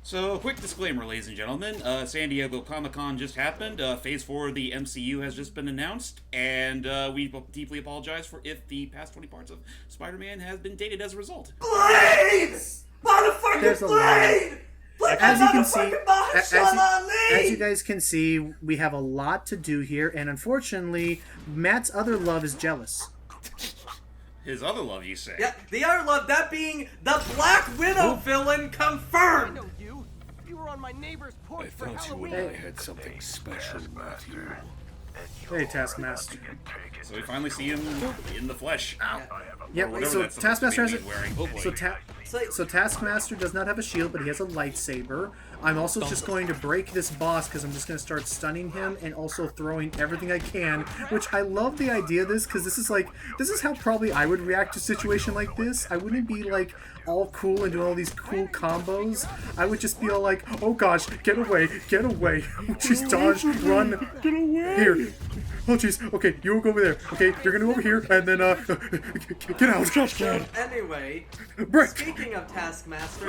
So, quick disclaimer, ladies and gentlemen. San Diego Comic-Con just happened. Phase 4 of the MCU has just been announced, and we deeply apologize for if the past 20 parts of Spider-Man has been dated as a result. Blade! Motherfucking Blade! As you can see, as you guys can see, we have a lot to do here, and unfortunately, Matt's other love is jealous. His other love, you say? Yeah, the other love, that being the Black Widow villain confirmed! I know you. You were on my neighbor's porch for Halloween. I had something special, Matthew. Hey, Taskmaster. So we finally see him in the flesh. Yep. Whatever So that's supposed Taskmaster to has be a, wearing. Oh boy. so Taskmaster does not have a shield, but he has a lightsaber. I'm also just going to break this boss because I'm just going to start stunning him and also throwing everything I can. Which I love the idea of this because this is how probably I would react to a situation like this. I wouldn't be like all cool and doing all these cool combos. I would just be all like, oh gosh, get away, just dodge, run, get away. Here. Oh jeez, okay, you go over there. Okay, you're gonna go over here and then get out. So, anyway, Brick! speaking of Taskmaster,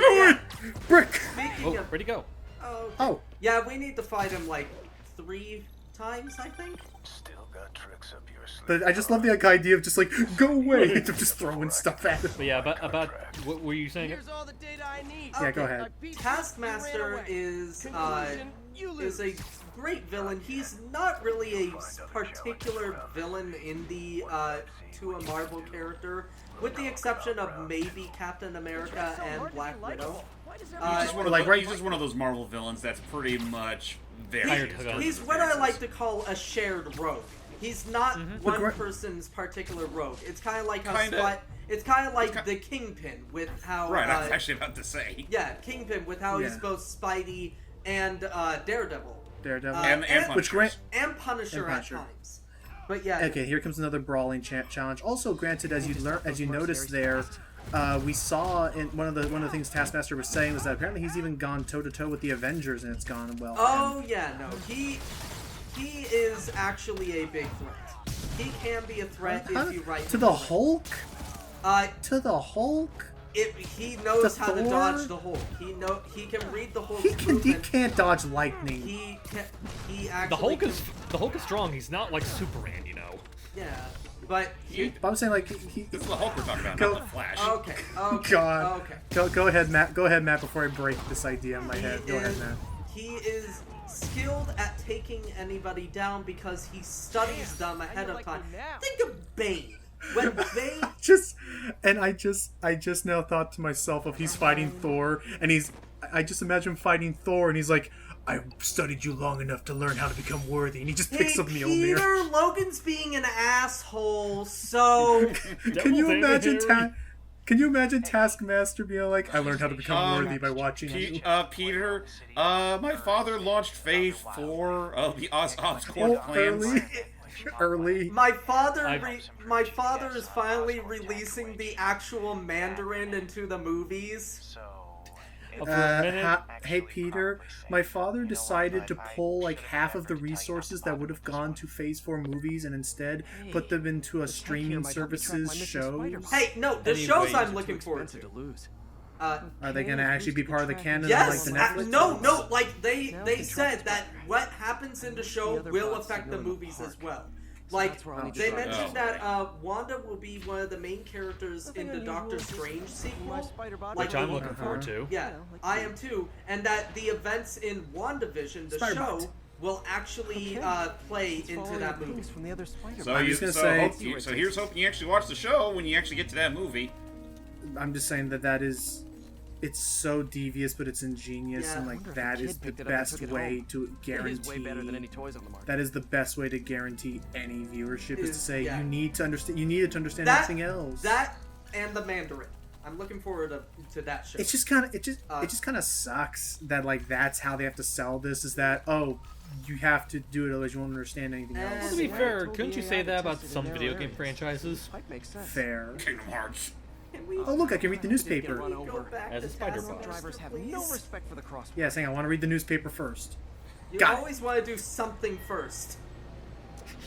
Brick! speaking of... Where'd he go? Oh. Yeah, we need to fight him like 3 times, I think? Still got tricks up your sleeve. But I just love the idea of just like, go away! Just throwing stuff at him. But yeah, about what were you saying? Here's all the data I need. Yeah, go ahead. Taskmaster is a great villain. He's not really a particular villain in the to a Marvel character, with the exception of maybe Captain America and Black Widow. He's just one of those Marvel villains that's pretty much very... He's what I like to call a shared rogue. He's not one person's particular rogue. It's kind of like how it's kind of like the Kingpin with how... Right, I was actually about to say. Yeah, Kingpin with how he's both Spidey and Daredevil. And Punisher. And Punisher at times. But yeah. Okay, here comes another brawling challenge. Also, granted, as you noticed there, we saw in one of the things Taskmaster was saying was that apparently he's even gone toe to toe with the Avengers and it's gone well. Oh yeah, no, he is actually a big threat. He can be a threat if you write to the Hulk. To the Hulk. He knows how to dodge the Hulk. He can read the Hulk's movement. He can't dodge lightning. He actually. The Hulk is strong. He's not like Superman, you know. Yeah, but I'm saying like This is the Hulk we're talking about, not the Flash. Okay. God. Okay. Go ahead, Matt. Go ahead, Matt. Before I break this idea in my head. Go ahead, Matt. He is skilled at taking anybody down because he studies them ahead of time. Think of Bane. When Bane I just now thought to myself if he's fighting Thor and I just imagine fighting Thor and he's like, I studied you long enough to learn how to become worthy, and he just picks up Mjolnir. Peter, Logan's being an asshole, so Can you imagine Taskmaster being like, I learned how to become worthy by watching you? Peter, my father launched Phase 4 of the Oscorp plans. Early. My father is finally releasing the actual Mandarin into the movies. Hey Peter, my father decided to pull like half of the resources that would have gone to Phase 4 movies and instead put them into a streaming services shows. Hey, no, the shows I'm looking forward to. Are they going to actually be part of the canon? Yes, like the Netflix no, like they said that what happens in the show will affect the movies as well. Like, they mentioned that Wanda will be one of the main characters in the Doctor Strange sequel. Which I'm looking forward to. Yeah, I am too. And that the events in WandaVision, the show, will actually play into that movie. So here's hoping you actually watch the show when you actually get to that movie. I'm just saying that is... It's so devious, but it's ingenious, and like that is the best way to guarantee. That is the best way to guarantee any viewership is to say you need to understand. You need it to understand everything else. That and the Mandarin. I'm looking forward to that show. It's just kind of it just kind of sucks that like that's how they have to sell this. Is that you have to do it otherwise you won't understand anything else. Well, to be fair, couldn't you say that about some video game franchises? Fair. Kingdom Hearts. Oh look, I can read the newspaper. As a Spider-Man. Drivers have no respect for the crosswalk. Yes, hang on, I want to read the newspaper first. You always want to do something first.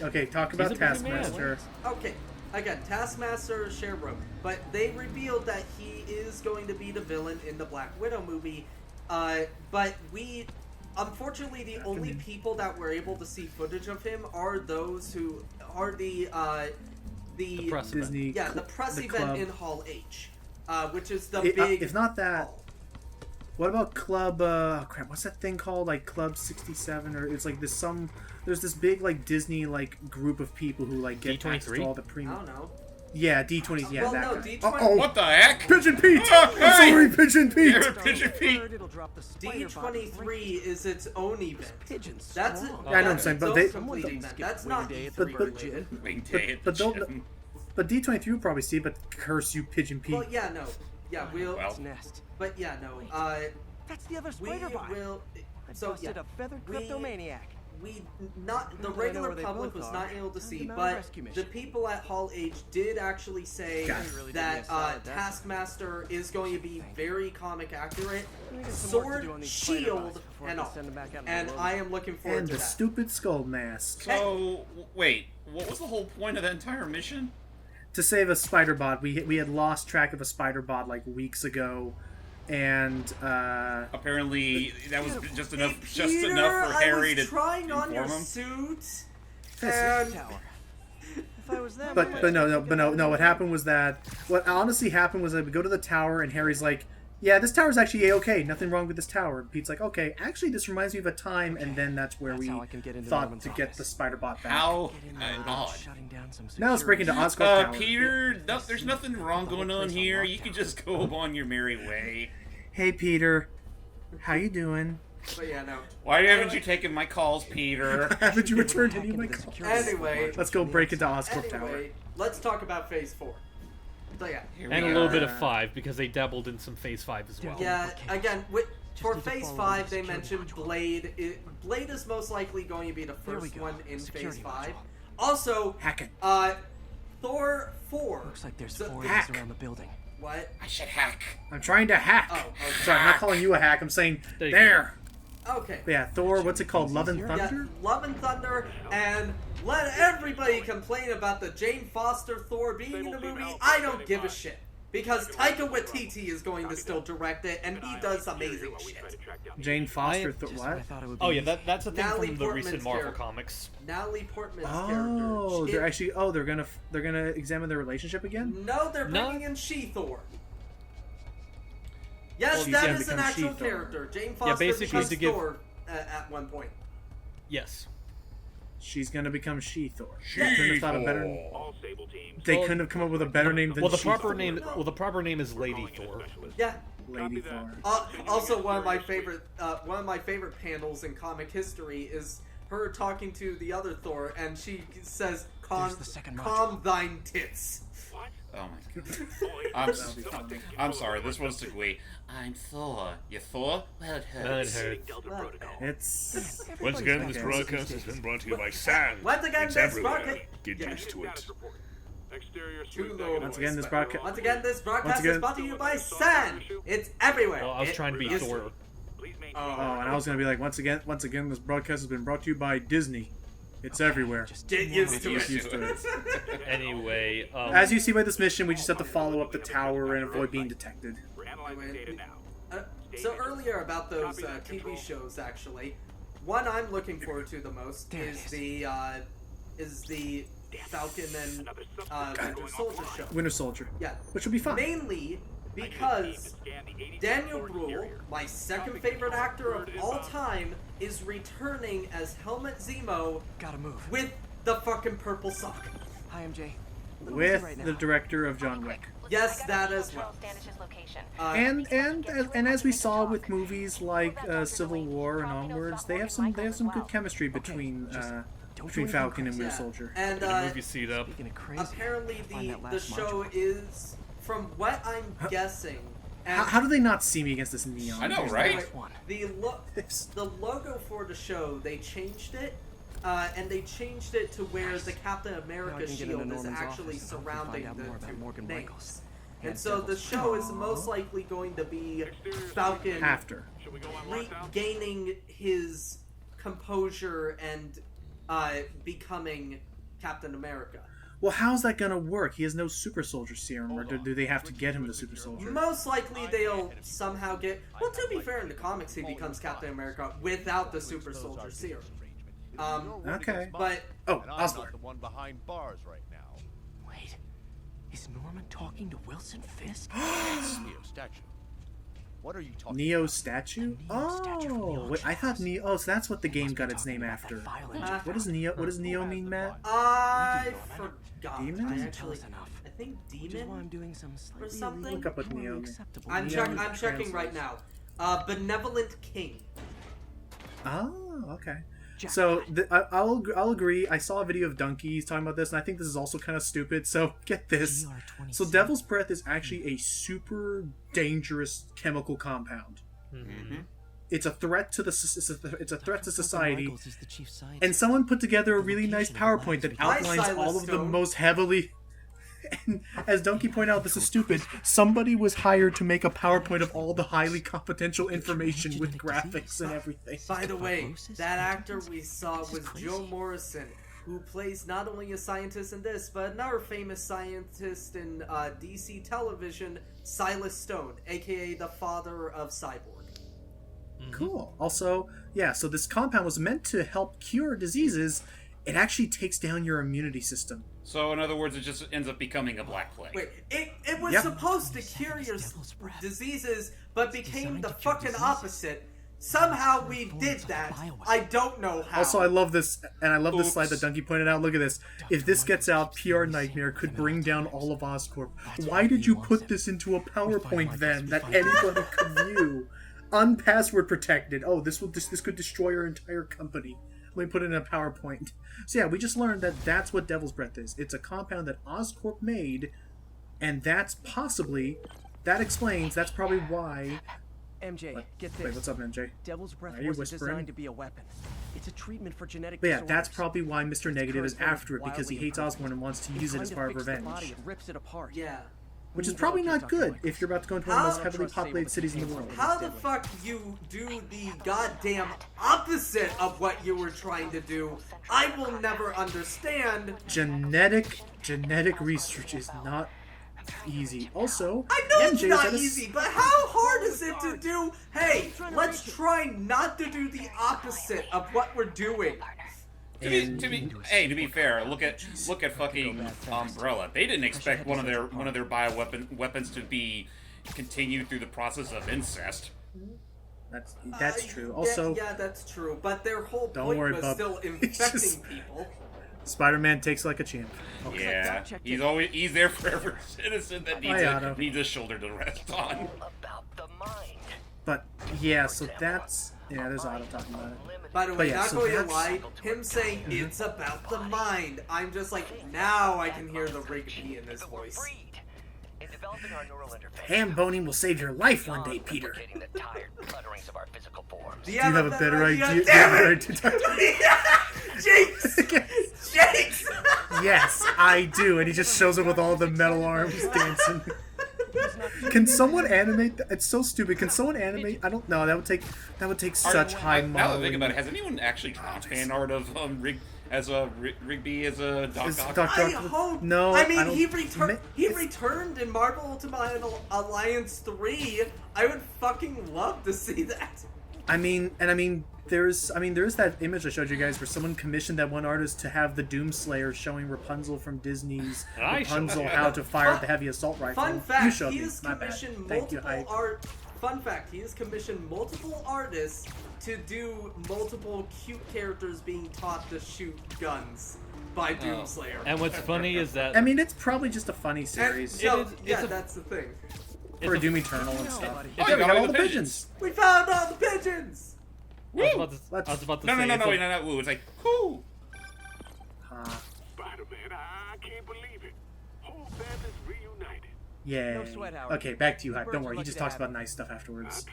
Okay, talk about Taskmaster. Okay, again, Taskmaster Sherbrooke, but they revealed that he is going to be the villain in the Black Widow movie, But unfortunately, the only people that were able to see footage of him are those who are the press Disney. the press the event club. in Hall H, which is the It- big. if not that, hall. what about Club? Crap, what's that thing called? Like Club 67, or it's like there's this big like Disney like group of people who like get access to D23? all the I premium. don't know. Yeah, D20. Yeah, Well, that no, guy. D20 Uh-oh. What the heck? Pigeon Pete! Oh, I'm hey! sorry, Pigeon Pete! You're Pigeon Pete. It'll drop the D23 is its own event. Pigeons. That's it. strong. Yeah, I know what I'm saying, but they- complete event. That's not E3 But- related. Wing day at But the don't- gym. But D23 will probably see it, but curse you, Pigeon Pete. Well, yeah, no, yeah, we'll. Well. Nest. But yeah, no. That's the other We spider bot. will. I So busted yeah, a feathered we- kleptomaniac. the Now that I know regular where they public both was are, not able to time see, to mount a but rescue the mission. people at Hall H did actually say Got it. Really did me that a solid, that time. Taskmaster is going to be very comic accurate, We got some work to sword, do on these spider shield, bots before I and can all. send them back out into the And world. I am looking forward And to the that. stupid skull mask. So, wait, what was the whole point of that entire mission? To save a spider bot. We had lost track of a spider bot like weeks ago, and Apparently, that was just enough, Hey, just Peter, enough for Harry I was to trying on your inform him. suit, That's- and Tower. If I was them, But I might but no have no taken but no that no. What away. happened was that what honestly happened was that we go to the tower and Harry's like, yeah, this tower's actually okay. Nothing wrong with this tower. And Pete's like, okay, actually this reminds me of a time, and then that's where That's we how I can get into thought Norman's to get office. the spider bot back. How Get in there without odd. shutting down some Now let's break into security. Oscorp Tower. Peter, no, there's nothing wrong going on here. You can just go on your merry way. Hey Peter, how you doing? but yeah, no. Why haven't you taken my calls, Peter? Haven't you returned Hack any of my into the calls? security Anyway, network. Let's go break into Oscorp Tower. Anyway, let's talk about Phase 4. So yeah. Here And a we little are. bit of 5 because they dabbled in some Phase 5 as well. Yeah, again, for need to Phase follow 5, the they security mentioned module. Blade. Blade is most likely going to be the There we first go, one in Phase security 5. module. Also, Hack it. Thor 4. Looks like there's So- 4 Hack. of these around the building. What? I should hack. I'm trying to hack. Oh, okay. Sorry, I'm not calling you a hack. I'm saying There you there. Okay. But yeah, Thor. What's it called? Love and Yeah, Yeah, Thunder. Love and Thunder, and let everybody complain about the Jane Foster Thor being in the movie. I don't give a shit. Because Taika Waititi is going to still direct it, and he does amazing shit. Jane Foster. I- What? Just when I thought it would be Oh yeah, easy. that's a thing Natalie from the recent Portman's Marvel character. comics. Natalie Portman's Oh, character. they're actually. Oh, they're gonna examine their relationship again. No, they're No. bringing in She-Thor. Yes, Well, she's that gonna is an become actual She-Thor. character. Jane Foster basically becomes to give- Thor at one point. Yes. She's gonna become She-Thor. She-Thor. They Well- couldn't have come up with a better name than Well, the She-Thor. proper name. Well, the proper name is Lady Thor. Yeah. Lady Thor. Also, one of my favorite panels in comic history is her talking to the other Thor, and she says, "Calm, There's the second calm thine tits." Oh my god. I'm sorry, this was Segway. I'm Thor. You Thor? Well, it hurts. It's Once again, this Okay. broadcast has been brought to you by sand. Once again, It's this everywhere. broadcast. Get Yeah. used to it. Too low. once again this broadcast. Once again, this broadcast again- is brought to you by Sand. It's everywhere. Well, I was It trying to be is- Thor. Oh, and I was gonna be like, once again, this broadcast has been brought to you by Disney. It's everywhere. Just Get used to Get it. used to it. Anyway, As you see by this mission, we just have to follow up the tower and avoid being detected. So earlier about those TV shows, actually, one I'm looking forward to the most There it is the Falcon and Winter Soldier show. Winter Soldier, Yeah, which will be fun. mainly because Daniel Bruhl, my second favorite actor of all time, is returning as Helmut Zemo gotta move. with the fucking purple sock. Hi, MJ. A little busy With right now. the director of John Wick. Yes, that as well. And As we saw with movies like Civil War and onwards, they have some good chemistry between Falcon and Winter yeah. Soldier. And movie suit up. Speaking of crazy, apparently find that the last show module. is, from what I'm guessing, and How do they not see me against this neon? I know, right? Last one. the logo for the show, they changed it, and they changed it to where the Captain Now I America can get into shield is Norman's actually office and hopefully surrounding find out the more about two Morgan names. Michaels. And And so the Devil's show is most likely going to be Falcon After. regaining his composure and becoming Captain America. Well, how's that gonna work? He has no super soldier serum, or do they have to get him the super soldier? Most likely they'll somehow get... Well, to be fair, in the comics he becomes Captain America without the super soldier serum. Okay. But... Oh, And I'm Oscorp. not the one behind bars right now. Wait, is Norman talking to Wilson Fisk? Neo statue. What are you talking Neo about? statue? statue from the Oh, wait, I thought Neo... Oh, so that's what the game got its name after. What does Neo mean, Matt? I forgot. Demon? I Tell actually... us enough. I think Which is why I'm demon? doing some slightly something? illegal, Look up what morally Neo means. acceptable I'm Neo checking right now. Benevolent King. Oh, okay. Jack- So I'll agree. I saw a video of Dunkies talking about this, and I think this is also kind of stupid. So get this. GR27. So Devil's Breath is actually a super dangerous chemical compound. Mm-hmm. It's a threat to it's a threat to society. Michaels is the chief scientist. And someone put together a really nice PowerPoint that outlines Silas all of the Stone. most heavily. And as Donkey pointed out, this is stupid. Somebody was hired to make a PowerPoint of all the highly confidential information with graphics and everything. By the way, that actor we saw was Joe Morrison, who plays not only a scientist in this, but another famous scientist in DC television, Silas Stone, aka the father of Cyborg. Cool. Also, yeah, so this compound was meant to help cure diseases. It actually takes down your immunity system. So, in other words, it just ends up becoming a black plague. Wait, it was Yep. supposed to cure your Devil's breath. diseases, but became designed the to cure fucking diseases. opposite. Somehow we Forms did of that. bioweapons. I don't know how. Also, I love this, and I love this slide that Oops. Donkey pointed out. Look at this. If this gets out, PR Nightmare could bring down all of Oscorp. Why did you put this into a PowerPoint then that anybody could view? Unpassword protected. Oh, this could destroy your entire company. Let me put it in a PowerPoint. So yeah, we just learned that that's what Devil's Breath is. It's a compound that Oscorp made, and that's probably why... MJ, get this. Wait, what's up, MJ? Devil's Breath Are you wasn't whispering? designed to be a weapon. It's a treatment for genetic But yeah, disorders. that's probably why Mr. Negative is current after it, form because he wildly hates improved. Osborn and wants to It use it kind as of part of fixes the revenge. body, it rips it apart. Yeah. Which Who is probably developed not your good doctor like if you're about to go into one of the How- most heavily populated cities in the world. How the fuck you do the goddamn opposite of what you were trying to do, I will never understand. Genetic research is not easy. Also, I know it's MJ is not at a s- easy, but how hard is it to do? Hey, let's try not to do the opposite of what we're doing. To be fair, look at fucking Umbrella. They didn't expect one of their weapons to be continued through the process of incest. That's true. Also, yeah, that's true. But their whole Don't point worry, was bub. still It's infecting just- people. Spider-Man takes like a champ. Yeah, check he's there for every citizen that Otto. needs a shoulder to rest on. About the mind. But yeah, so that's there's Otto talking about it. By the But way, yeah, not so going to that's- lie, him saying it's about the mind, I'm just like, now I can hear the Rigby in his voice. In developing our neural interface, Ham boning will save your life one day, Peter. replicating the tired clutterings of our physical forms. Do Do you have a better idea? Do you Damn have a it! better idea? Jinx! Jinx! Yes, I do. And he just shows up with all the metal arms dancing. Can someone animate that? It's so stupid. Can someone animate? I don't know. That would take such high Now that I modeling. think about it, has anyone actually drawn fan art of Rigby as a Doc Is Ock? Doc I Ock- hope. No, I mean, I don't- he it's- returned in Marvel Ultimate Alliance 3. I would fucking love to see that. There's that image I showed you guys where someone commissioned that one artist to have the Doomslayer showing Rapunzel from Disney's I Rapunzel showed- How to Fire the Heavy Assault Rifle. Fun You fact: showed he me. has My bad. commissioned Thank you, multiple Hype. art. Fun fact: he has commissioned multiple artists to do multiple cute characters being taught to shoot guns by Doomslayer. And what's funny is that I mean, it's probably just a funny And- series no, is- yeah, it's a- that's the thing. for it's a- Doom Eternal and stuff. it's Oh, a- yeah, we got all the pigeons. We found all the pigeons. I was about to No, say no, it's a- no, woo. It's like, whoo. Spider-Man, I can't believe it. Whole family's reunited. Yay. No sweat, Howard. Okay, back to you, Hype. Birds Don't are worry, he lucky just to talks have about you. nice stuff afterwards.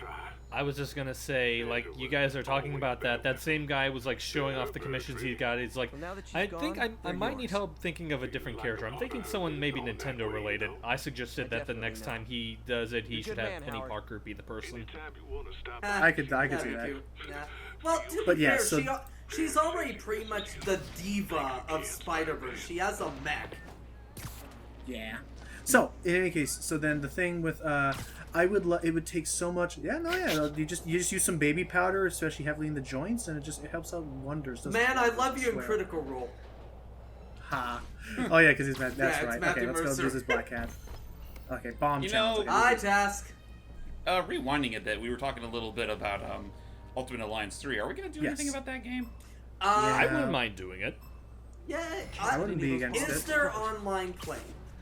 I was just gonna say, like, you guys are talking about that. That same guy was like showing off the commissions he got. He's like, Well, now that she's I gone, think I they're might need yours. help thinking of a different character. I'm thinking someone maybe Nintendo related. I suggested that the definitely next know. time he does it, he You're a should good have man, Penny Howard. Parker be the person. Anytime you want to stop I could That'd see be that. cute. Yeah. Well, to But be yeah, fair, so- she's already pretty much the diva of Spider-Verse. She has a mech. Yeah. So in any case, so then the thing with it would take so much. Yeah, no, yeah. You just use some baby powder, especially heavily in the joints, and it helps out wonders. doesn't Man, it? I love you in Swear. Critical Role. Ha. Oh yeah, because he's Matt. That's Yeah, it's right. Matthew Okay, let's go Mercer. use his black hat. Okay, bomb You challenge. know, Hi, Task. Rewinding a bit, we were talking a little bit about Ultimate Alliance 3. Are we going to do Yes. anything about that game? I Yeah. wouldn't mind doing it. Yeah, I wouldn't be against Is it. there online play?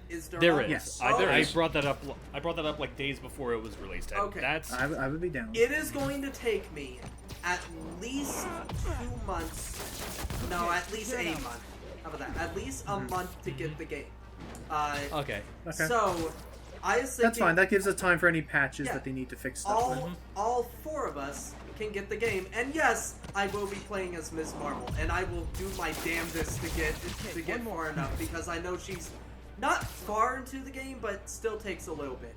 Is there? There on- is. Yes. I brought that up. I brought that up like days before it was released. And Okay. That's I would be down. It is going to take me at least 2 months. No, at least a month. How about that? At least a month to get the game. okay. Okay. So, I was thinking That's fine. That gives us time for any patches Yeah. that they need to fix stuff with. all 4 of us can get the game, and yes, I will be playing as Ms. Marvel, and I will do my damnedest to get far enough because I know she's not far into the game, but still takes a little bit.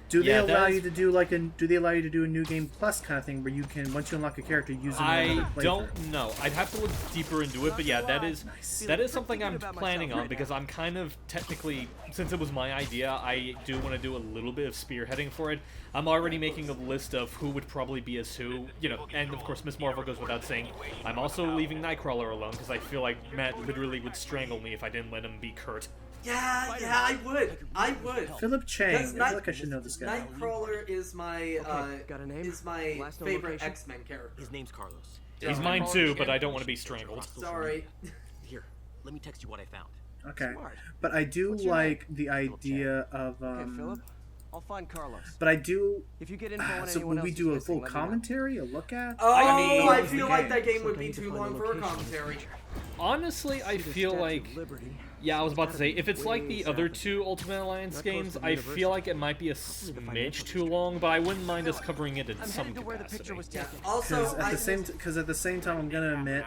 Do they Yeah, allow that's- you to do like do they allow you to do a new game plus kind of thing where you can once you unlock a character use them in another I playthrough? don't know. I'd have to look deeper into it, but yeah, that is something I'm planning on because I'm kind of technically, since it was my idea, I do want to do a little bit of spearheading for it. I'm already making a list of who would probably be as who, and of course Miss Marvel goes without saying. I'm also leaving Nightcrawler alone because I feel like Matt literally would strangle me if I didn't let him be Kurt. Yeah, I would. Philip Chang. I Because feel like I should know this guy. Nightcrawler is my got a name? is my Last known favorite location? X-Men character. His name's Carlos. He's mine too, but I don't want to be strangled. Sorry. Here, let me text you what I found. Okay, Smart. but I do What's your like the idea of Okay, Philip. I'll find Carlos. But I do. If you get info on So anyone would we else do who's a full missing, let me know. commentary, a look at? Oh, I the feel game. like that game would Look, I be need to too find long the for a location. commentary. Honestly, I feel Statue like... of Liberty. Yeah, I was about to say, Gotta if be it's like way the south other of- 2 Ultimate Alliance Not close games, to the I university. feel like it might be a smidge too long, but I wouldn't mind us covering it in I'm some headed to where the capacity. picture was Yeah. taken. Also, Because at the same time, I'm gonna admit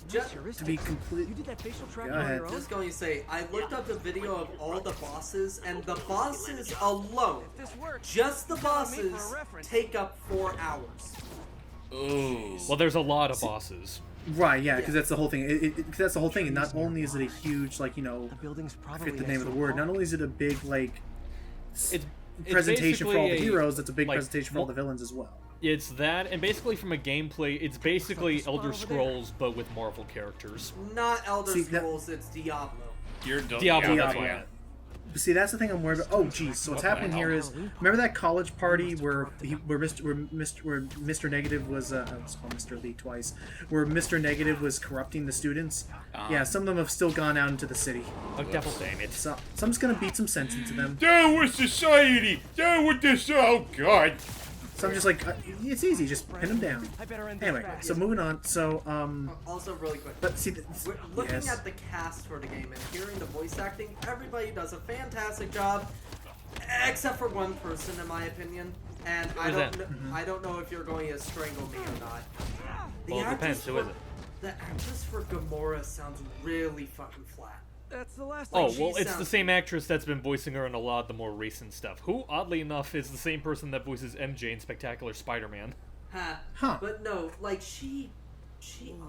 just, to be complete. You did that facial tracking Go on ahead. your own? just going to say, I looked up the video of all the bosses, and the bosses alone, If this works, just the you gotta meet for bosses, a reference. take up 4 hours. Ooh. Well, there's a lot of bosses. Right, yeah, because that's the whole thing. 'Cause that's the whole thing. And not only is it a huge, like, The building's I probably forget the next name of to the a word. hall. Not only is it a big, like, It's presentation for all the basically heroes, it's a big like, presentation for all the villains as well. It's that, and basically from a gameplay, it's basically spot Elder over there. Scrolls, but with Marvel characters. Not Elder See, that- Scrolls, it's Diablo. You're done. Diablo, yeah, that's Diablo. why. But see, that's the thing I'm worried about. Oh, geez. So what's happening here is, remember that college party where Mr. Negative was, I was called Mr. Lee twice, where Mr. Negative was corrupting the students? Yeah, some of them have still gone out into the city. Oh, devil dang it. So I'm just gonna beat some sense into them. Down with society! Down with this! Oh, God! So I'm just like, it's easy, just pin them down. I better end this Anyway, fast. so moving on. So, Also, really quick. but see, We're looking yes. at the cast for the game and hearing the voice acting, everybody does a fantastic job, except for one person, in my opinion. And I Who's don't, that? I don't know if you're going to strangle me or not. The Well, it actress depends. Who is for- it? The actress for Gamora sounds really fucking flat. That's the last Oh, thing. well, she it's the sounds- same actress that's been voicing her in a lot of the more recent stuff, who, oddly enough, is the same person that voices MJ in Spectacular Spider-Man. Huh. But no, like she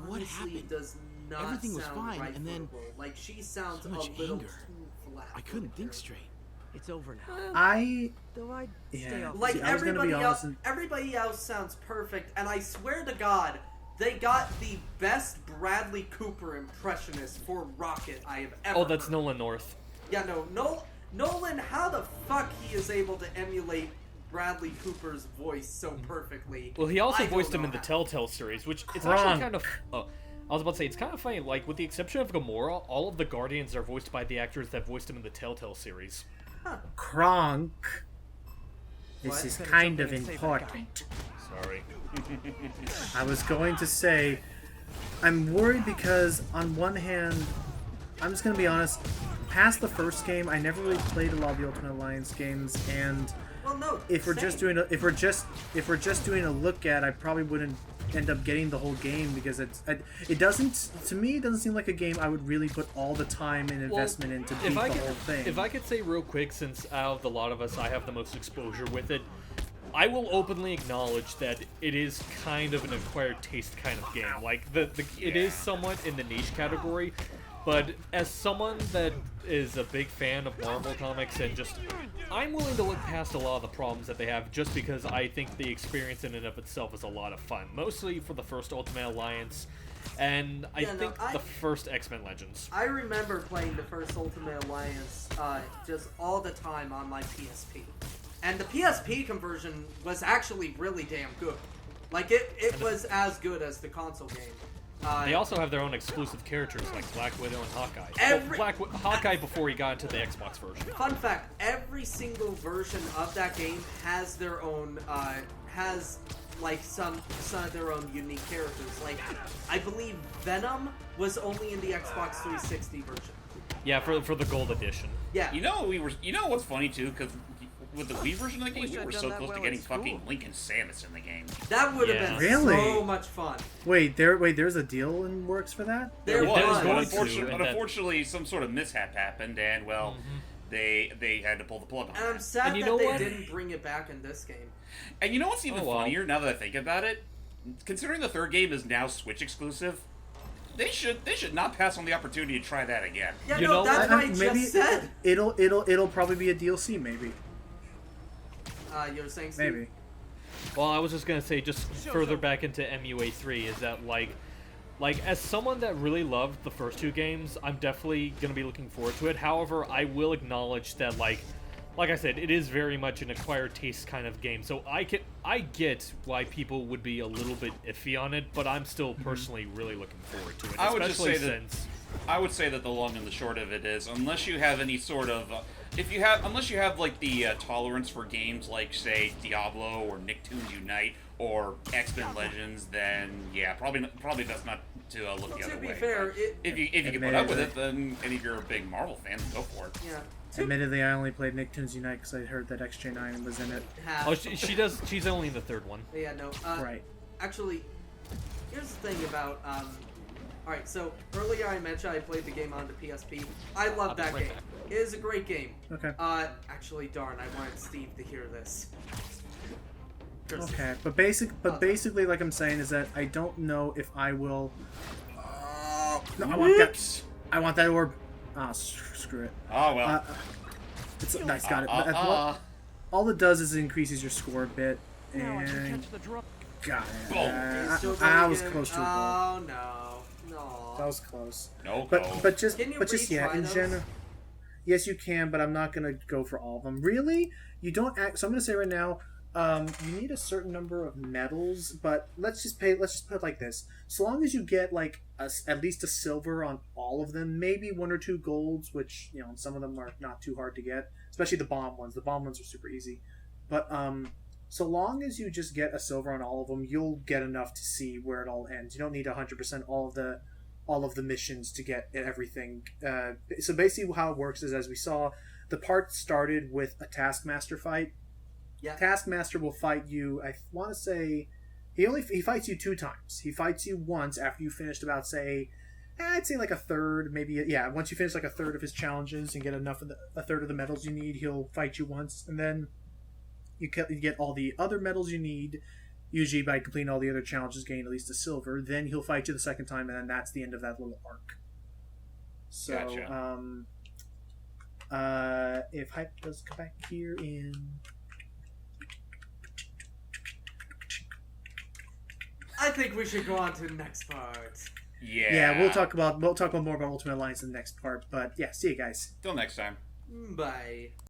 What honestly happened? does not Everything was sound fine, right and for then the role. Like she sounds so a much little anger. too flat. I for couldn't the think character. straight. It's over now. I Though I'd stay Yeah. off. Like See, I was gonna be everybody honest else, and- everybody else sounds perfect, and I swear to God, they got the best Bradley Cooper impressionist for Rocket I have ever. Oh, that's heard. Nolan North. Yeah, no, Nolan. How the fuck he is able to emulate Bradley Cooper's voice so perfectly? Well, he also I don't voiced him know in the how. Telltale series, which it's Kronk. actually kind of... Oh, I was about to say, it's kind of funny, like, with the exception of Gamora, all of the Guardians are voiced by the actors that voiced him in the Telltale series. Kronk. This What? is Better kind jump of in and save that guy. important. Sorry. I was going to say, I'm worried because on one hand, I'm just gonna be honest. Past the first game, I never really played a lot of the Ultimate Alliance games, and Well, no. if we're just same. doing if we're just doing a look at, I probably wouldn't end up getting the whole game because it doesn't, to me, it doesn't seem like a game I would really put all the time and investment into beat the whole thing. If I could say real quick, since out of the lot of us, I have the most exposure with it, I will openly acknowledge that it is kind of an acquired taste kind of game. Like, it is somewhat in the niche category, But as someone that is a big fan of Marvel Comics and just, I'm willing to look past a lot of the problems that they have just because I think the experience in and of itself is a lot of fun. Mostly for the first Ultimate Alliance, and I think the first X-Men Legends. I remember playing the first Ultimate Alliance just all the time on my PSP. And the PSP conversion was actually really damn good. Like, it was as good as the console game. They also have their own exclusive characters like Black Widow and Hawkeye. Hawkeye before he got into the Xbox version. Fun fact, every single version of that game has their own, like some of their own unique characters. Like, I believe Venom was only in the Xbox 360 version. Yeah, for the gold edition. Yeah. You know what's funny too, because with the Wii version of the game, we were so close to getting fucking Lincoln Samus in the game. That would have been so much fun. Wait, there's a deal in works for that? There was. But unfortunately, some sort of mishap happened, and well, they had to pull the plug on And that. I'm sad that they didn't bring it back in this game. And you know what's even funnier, now that I think about it? Considering the third game is now Switch exclusive, they should not pass on the opportunity to try that again. Yeah, no, that's what I just said. It'll probably be a DLC, maybe. You were saying, Steve? Maybe. Well, I was just gonna say, just further back into MUA3, is that like as someone that really loved the first two games, I'm definitely gonna be looking forward to it. However, I will acknowledge that like I said, it is very much an acquired taste kind of game. So I get why people would be a little bit iffy on it, but I'm still personally really looking forward to it. I would say that the long and the short of it is, unless you have any sort of unless you have like the tolerance for games like, say, Diablo or Nicktoons Unite or X-Men Legends, then yeah, probably best not to look the other way. To be fair, if you can put up with it, then and if you're a big Marvel fan, then go for it. Yeah. Admittedly, I only played Nicktoons Unite because I heard that XJ9 was in it. Oh, she does. She's only in the third one. Yeah, no. Right. Actually, here's the thing about Alright, so earlier I mentioned I played the game on the PSP. I love that game. It is a great game. Okay. Actually, darn, I wanted Steve to hear this. Okay, but basically, like I'm saying, is that I don't know if I will. No, I want that orb. Ah, screw it. Oh well. It's nice, got it. All it does is it increases your score a bit, and got it. I was close to a goal. Oh no. That was close. No. But just yeah, in general. Yes, you can, but I'm not gonna go for all of them. Really, you don't act. So I'm gonna say right now, you need a certain number of medals, but let's just put it like this: so long as you get like at least a silver on all of them, maybe one or two golds, which some of them are not too hard to get, especially the bomb ones. The bomb ones are super easy, but so long as you just get a silver on all of them, you'll get enough to see where it all ends. You don't need 100% all of the missions to get everything. So basically how it works is, as we saw, the part started with a Taskmaster fight. Yeah. Taskmaster will fight you, I want to say, he fights you 2 times. He fights you once after you finished about, say, I'd say like a third, maybe, yeah, once you finish like a third of his challenges and get enough of a third of the medals you need, he'll fight you once, and then you get all the other medals you need. Usually by completing all the other challenges, gain at least a silver. Then he'll fight you the second time, and then that's the end of that little arc. So, gotcha. If Hype does come back here in... I think we should go on to the next part. Yeah. Yeah, we'll talk more about Ultimate Alliance in the next part. But yeah, see you guys. Till next time. Bye.